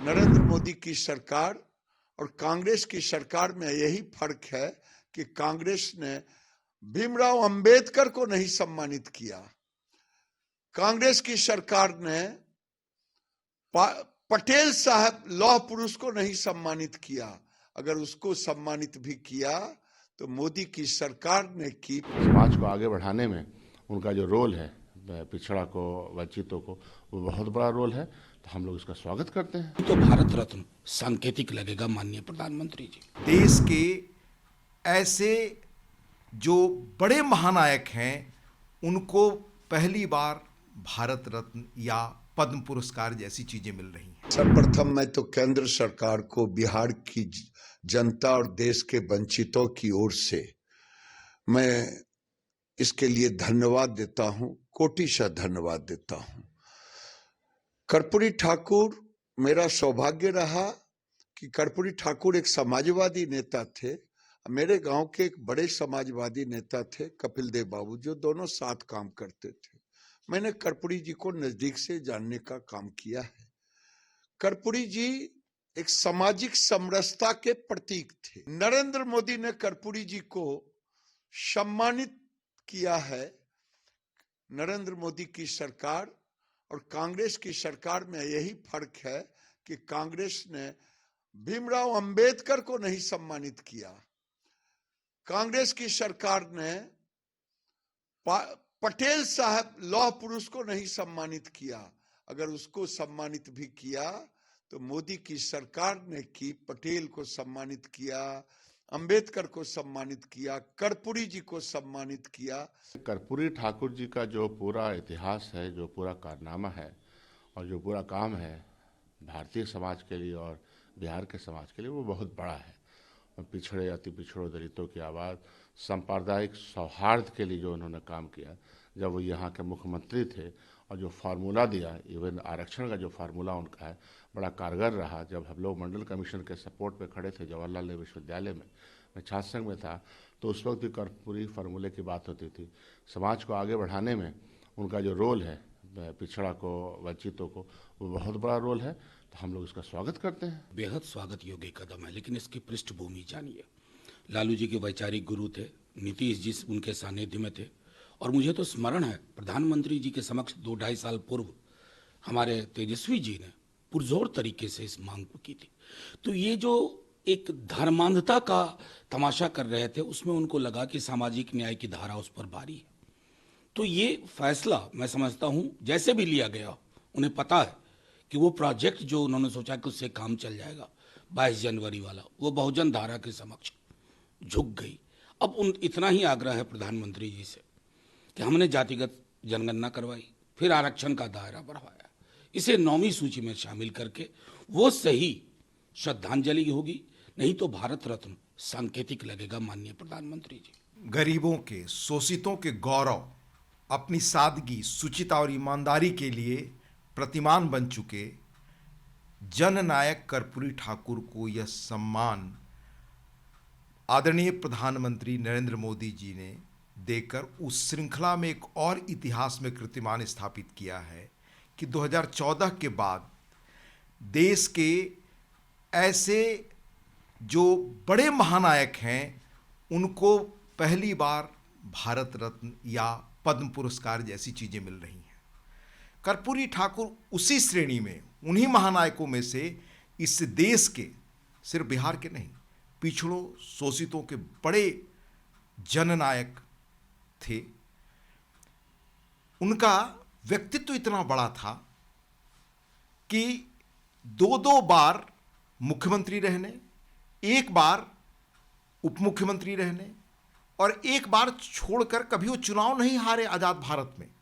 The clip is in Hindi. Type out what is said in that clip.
नरेंद्र मोदी की सरकार और कांग्रेस की सरकार में यही फर्क है कि कांग्रेस ने भीमराव अंबेडकर को नहीं सम्मानित किया। कांग्रेस की सरकार ने पटेल साहब लौह पुरुष को नहीं सम्मानित किया। अगर उसको सम्मानित भी किया तो मोदी की सरकार ने की। समाज को आगे बढ़ाने में उनका जो रोल है, पिछड़ा को, वंचितों को, वो बहुत बड़ा रोल है। तो हम लोग इसका स्वागत करते हैं। तो भारत रत्न सांकेतिक लगेगा माननीय प्रधानमंत्री जी। देश के ऐसे जो बड़े महानायक हैं उनको पहली बार भारत रत्न या पद्म पुरस्कार जैसी चीजें मिल रही हैं। सर्वप्रथम मैं तो केंद्र सरकार को बिहार की जनता और देश के वंचितों की ओर से मैं इसके लिए धन्यवाद देता हूं, कोटिशः धन्यवाद देता हूं। कर्पूरी ठाकुर, मेरा सौभाग्य रहा कि कर्पूरी ठाकुर एक समाजवादी नेता थे। मेरे गांव के एक बड़े समाजवादी नेता थे कपिल देव बाबू, जो दोनों साथ काम करते थे। मैंने कर्पूरी जी को नजदीक से जानने का काम किया है। कर्पूरी जी एक सामाजिक समरसता के प्रतीक थे। नरेंद्र मोदी ने कर्पूरी जी को सम्मानित किया है। नरेंद्र मोदी की सरकार और कांग्रेस की सरकार में यही फर्क है कि कांग्रेस ने भीमराव अंबेडकर को नहीं सम्मानित किया। कांग्रेस की सरकार ने पटेल साहब लौह पुरुष को नहीं सम्मानित किया। अगर उसको सम्मानित भी किया तो मोदी की सरकार ने की। पटेल को सम्मानित किया, अंबेडकर को सम्मानित किया, कर्पूरी जी को सम्मानित किया। कर्पूरी ठाकुर जी का जो पूरा इतिहास है, जो पूरा कारनामा है और जो पूरा काम है भारतीय समाज के लिए और बिहार के समाज के लिए, वो बहुत बड़ा है। पिछड़े, अति पिछड़ों, दलितों की आवाज़, सांप्रदायिक सौहार्द के लिए जो उन्होंने काम किया जब वो यहाँ के मुख्यमंत्री थे, और जो फार्मूला दिया, इवन आरक्षण का जो फार्मूला उनका है, बड़ा कारगर रहा। जब हम लोग मंडल कमीशन के सपोर्ट पे खड़े थे जवाहरलाल नेहरू विश्वविद्यालय में, मैं छात्र संघ में था, तो उस वक्त भी कर्पूरी फार्मूले की बात होती थी। समाज को आगे बढ़ाने में उनका जो रोल है, पिछड़ा को, वंचितों को, वो बहुत बड़ा रोल है। तो हम लोग इसका स्वागत करते हैं। बेहद स्वागत योग्य कदम है, लेकिन इसकी पृष्ठभूमि जानिए। लालू जी के वैचारिक गुरु थे, नीतीश जी उनके सानिध्य में थे, और मुझे तो स्मरण है प्रधानमंत्री जी के समक्ष 2-2.5 साल पूर्व हमारे तेजस्वी जी ने पुरजोर तरीके से इस मांग को की थी। तो ये जो एक धर्मांधता का तमाशा कर रहे थे, उसमें उनको लगा कि सामाजिक न्याय की धारा उस पर भारी है। तो ये फैसला मैं समझता हूं जैसे भी लिया गया, उन्हें पता है कि वो प्रोजेक्ट जो उन्होंने सोचा कि उससे काम चल जाएगा 22 जनवरी वाला, वो बहुजन धारा के समक्ष झुक गई। अब इतना ही आग्रह है प्रधानमंत्री जी से कि हमने जातिगत जनगणना करवाई, फिर आरक्षण का दायरा बढ़ाया, इसे 9वीं सूची में शामिल करके वो सही श्रद्धांजलि होगी, नहीं तो भारत रत्न सांकेतिक लगेगा माननीय प्रधानमंत्री जी। गरीबों के, शोषितों के गौरव, अपनी सादगी, शुचिता और ईमानदारी के लिए प्रतिमान बन चुके जननायक कर्पूरी ठाकुर को यह सम्मान आदरणीय प्रधानमंत्री नरेंद्र मोदी जी ने देकर उस श्रृंखला में एक और इतिहास में कीर्तिमान स्थापित किया है कि 2014 के बाद देश के ऐसे जो बड़े महानायक हैं उनको पहली बार भारत रत्न या पद्म पुरस्कार जैसी चीजें मिल रही हैं। कर्पूरी ठाकुर उसी श्रेणी में, उन्हीं महानायकों में से इस देश के, सिर्फ बिहार के नहीं, पिछड़ों, शोषितों के बड़े जननायक थे। उनका व्यक्तित्व इतना बड़ा था कि 2-2 बार मुख्यमंत्री रहने, एक बार उप मुख्यमंत्री रहने और एक बार छोड़कर कभी वो चुनाव नहीं हारे आजाद भारत में।